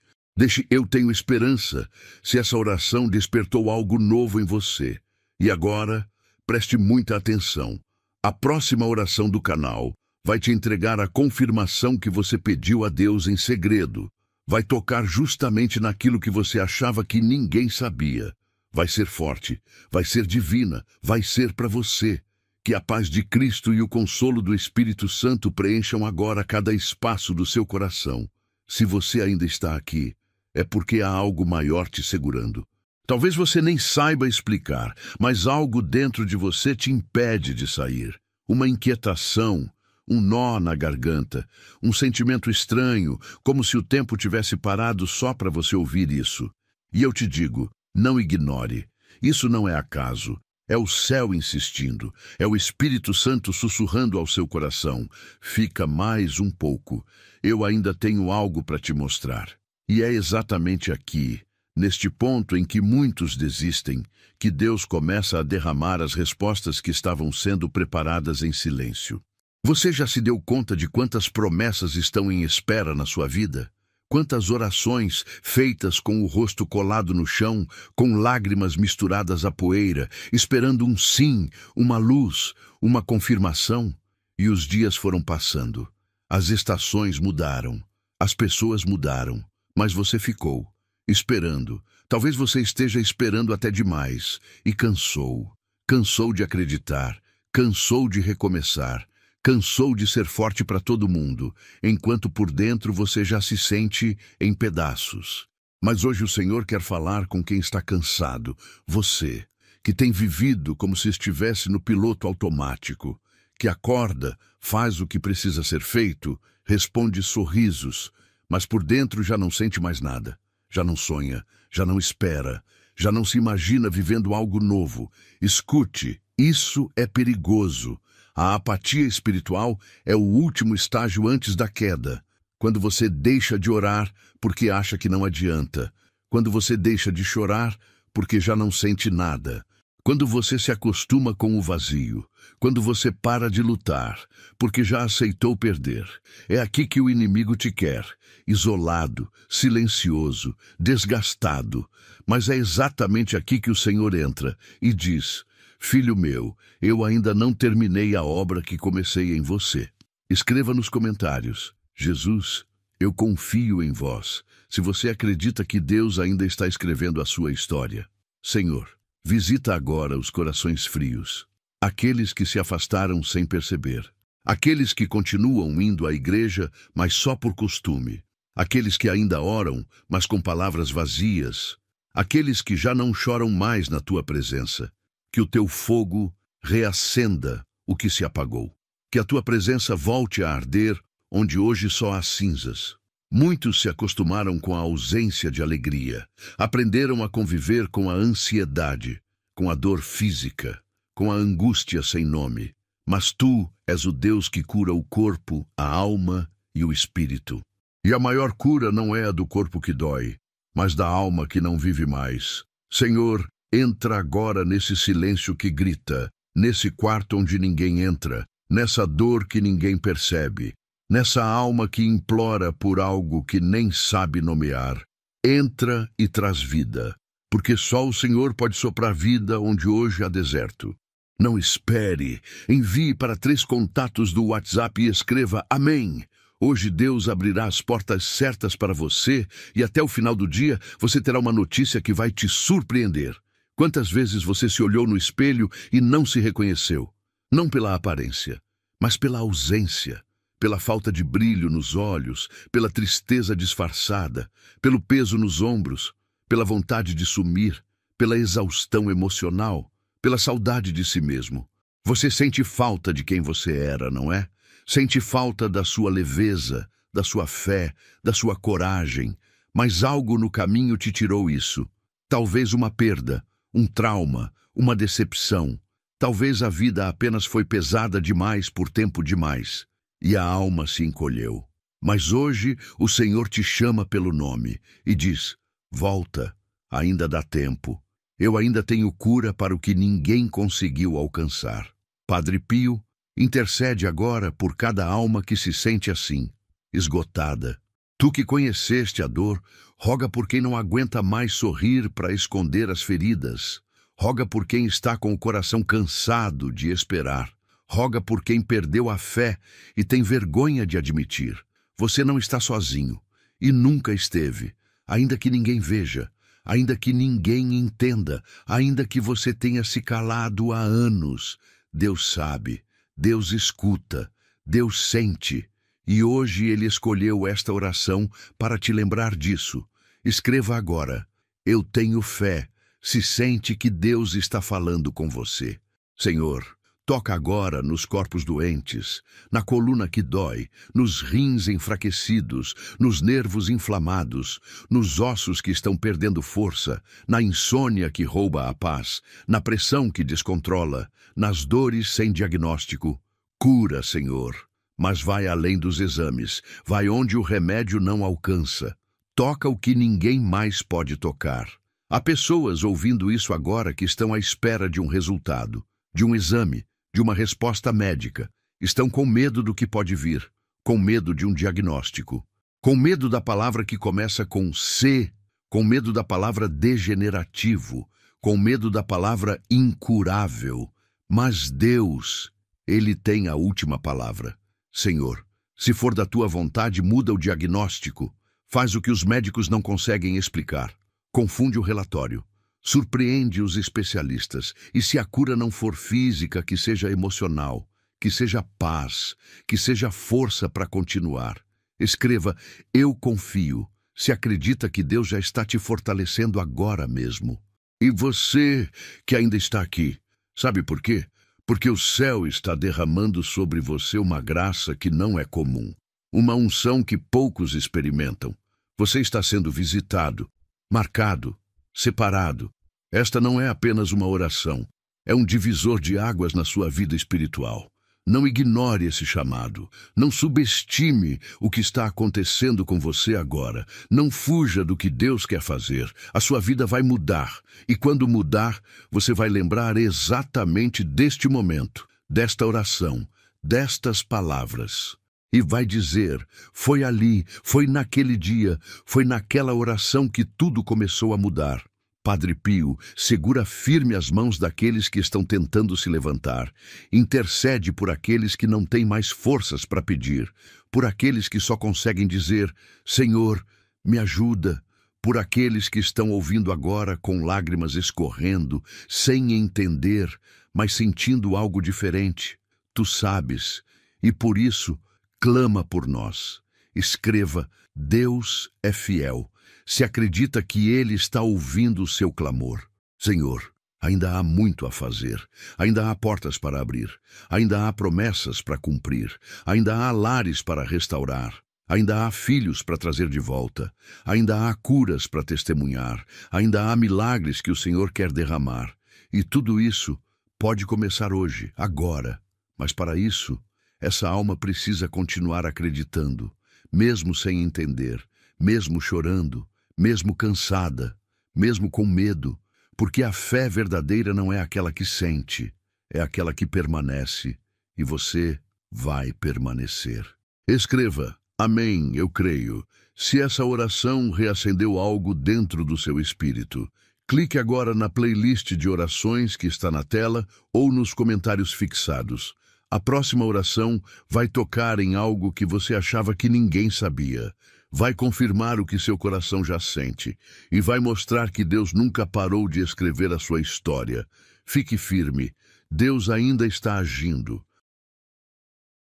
Eu tenho esperança, se essa oração despertou algo novo em você. E agora, preste muita atenção. A próxima oração do canal vai te entregar a confirmação que você pediu a Deus em segredo. Vai tocar justamente naquilo que você achava que ninguém sabia. Vai ser forte, vai ser divina, vai ser para você. Que a paz de Cristo e o consolo do Espírito Santo preencham agora cada espaço do seu coração. Se você ainda está aqui, é porque há algo maior te segurando. Talvez você nem saiba explicar, mas algo dentro de você te impede de sair. Uma inquietação, um nó na garganta, um sentimento estranho, como se o tempo tivesse parado só para você ouvir isso. E eu te digo, não ignore. Isso não é acaso. É o céu insistindo. É o Espírito Santo sussurrando ao seu coração. Fica mais um pouco. Eu ainda tenho algo para te mostrar. E é exatamente aqui, neste ponto em que muitos desistem, que Deus começa a derramar as respostas que estavam sendo preparadas em silêncio. Você já se deu conta de quantas promessas estão em espera na sua vida? Quantas orações feitas com o rosto colado no chão, com lágrimas misturadas à poeira, esperando um sim, uma luz, uma confirmação? E os dias foram passando. As estações mudaram. As pessoas mudaram. Mas você ficou, esperando. Talvez você esteja esperando até demais. E cansou. Cansou de acreditar. Cansou de recomeçar. Cansou de ser forte para todo mundo, enquanto por dentro você já se sente em pedaços. Mas hoje o Senhor quer falar com quem está cansado. Você, que tem vivido como se estivesse no piloto automático, que acorda, faz o que precisa ser feito, responde sorrisos, mas por dentro já não sente mais nada, já não sonha, já não espera, já não se imagina vivendo algo novo. Escute, isso é perigoso. A apatia espiritual é o último estágio antes da queda. Quando você deixa de orar porque acha que não adianta. Quando você deixa de chorar porque já não sente nada. Quando você se acostuma com o vazio, quando você para de lutar, porque já aceitou perder. É aqui que o inimigo te quer, isolado, silencioso, desgastado. Mas é exatamente aqui que o Senhor entra e diz: Filho meu, eu ainda não terminei a obra que comecei em você. Escreva nos comentários: Jesus, eu confio em vós. Se você acredita que Deus ainda está escrevendo a sua história. Senhor, visita agora os corações frios, aqueles que se afastaram sem perceber, aqueles que continuam indo à igreja, mas só por costume, aqueles que ainda oram, mas com palavras vazias, aqueles que já não choram mais na tua presença. Que o teu fogo reacenda o que se apagou, que a tua presença volte a arder onde hoje só há cinzas. Muitos se acostumaram com a ausência de alegria, aprenderam a conviver com a ansiedade, com a dor física, com a angústia sem nome. Mas tu és o Deus que cura o corpo, a alma e o espírito. E a maior cura não é a do corpo que dói, mas da alma que não vive mais. Senhor, entra agora nesse silêncio que grita, nesse quarto onde ninguém entra, nessa dor que ninguém percebe, nessa alma que implora por algo que nem sabe nomear. Entra e traz vida, porque só o Senhor pode soprar vida onde hoje há deserto. Não espere, envie para 3 contatos do WhatsApp e escreva Amém. Hoje Deus abrirá as portas certas para você e até o final do dia você terá uma notícia que vai te surpreender. Quantas vezes você se olhou no espelho e não se reconheceu? Não pela aparência, mas pela ausência, pela falta de brilho nos olhos, pela tristeza disfarçada, pelo peso nos ombros, pela vontade de sumir, pela exaustão emocional, pela saudade de si mesmo. Você sente falta de quem você era, não é? Sente falta da sua leveza, da sua fé, da sua coragem, mas algo no caminho te tirou isso. Talvez uma perda, um trauma, uma decepção. Talvez a vida apenas foi pesada demais por tempo demais, e a alma se encolheu. Mas hoje o Senhor te chama pelo nome e diz: volta, ainda dá tempo. Eu ainda tenho cura para o que ninguém conseguiu alcançar. Padre Pio, intercede agora por cada alma que se sente assim, esgotada. Tu que conheceste a dor, roga por quem não aguenta mais sorrir para esconder as feridas. Roga por quem está com o coração cansado de esperar. Roga por quem perdeu a fé e tem vergonha de admitir. Você não está sozinho e nunca esteve, ainda que ninguém veja, ainda que ninguém entenda, ainda que você tenha se calado há anos. Deus sabe, Deus escuta, Deus sente. E hoje Ele escolheu esta oração para te lembrar disso. Escreva agora: eu tenho fé. Se sente que Deus está falando com você. Senhor, toca agora nos corpos doentes, na coluna que dói, nos rins enfraquecidos, nos nervos inflamados, nos ossos que estão perdendo força, na insônia que rouba a paz, na pressão que descontrola, nas dores sem diagnóstico. Cura, Senhor, mas vai além dos exames, vai onde o remédio não alcança. Toca o que ninguém mais pode tocar. Há pessoas ouvindo isso agora que estão à espera de um resultado, de um exame, de uma resposta médica. Estão com medo do que pode vir, com medo de um diagnóstico, com medo da palavra que começa com C, com medo da palavra degenerativo, com medo da palavra incurável. Mas Deus, Ele tem a última palavra. Senhor, se for da tua vontade, muda o diagnóstico, faz o que os médicos não conseguem explicar. Confunde o relatório, surpreende os especialistas, e se a cura não for física, que seja emocional, que seja paz, que seja força para continuar. Escreva: eu confio, se acredita que Deus já está te fortalecendo agora mesmo. E você que ainda está aqui, sabe por quê? Porque o céu está derramando sobre você uma graça que não é comum, uma unção que poucos experimentam. Você está sendo visitado, marcado, separado. Esta não é apenas uma oração, é um divisor de águas na sua vida espiritual. Não ignore esse chamado, não subestime o que está acontecendo com você agora, não fuja do que Deus quer fazer. A sua vida vai mudar, e quando mudar, você vai lembrar exatamente deste momento, desta oração, destas palavras. E vai dizer: foi ali, foi naquele dia, foi naquela oração que tudo começou a mudar. Padre Pio, segura firme as mãos daqueles que estão tentando se levantar. Intercede por aqueles que não têm mais forças para pedir, por aqueles que só conseguem dizer: Senhor, me ajuda. Por aqueles que estão ouvindo agora com lágrimas escorrendo, sem entender, mas sentindo algo diferente. Tu sabes, e por isso, clama por nós. Escreva: Deus é fiel. Se acredita que Ele está ouvindo o seu clamor. Senhor, ainda há muito a fazer. Ainda há portas para abrir. Ainda há promessas para cumprir. Ainda há lares para restaurar. Ainda há filhos para trazer de volta. Ainda há curas para testemunhar. Ainda há milagres que o Senhor quer derramar. E tudo isso pode começar hoje, agora. Mas para isso, essa alma precisa continuar acreditando, mesmo sem entender, mesmo chorando, mesmo cansada, mesmo com medo, porque a fé verdadeira não é aquela que sente, é aquela que permanece, e você vai permanecer. Escreva: Amém, eu creio. Se essa oração reacendeu algo dentro do seu espírito, clique agora na playlist de orações que está na tela ou nos comentários fixados. A próxima oração vai tocar em algo que você achava que ninguém sabia. Vai confirmar o que seu coração já sente e vai mostrar que Deus nunca parou de escrever a sua história. Fique firme. Deus ainda está agindo.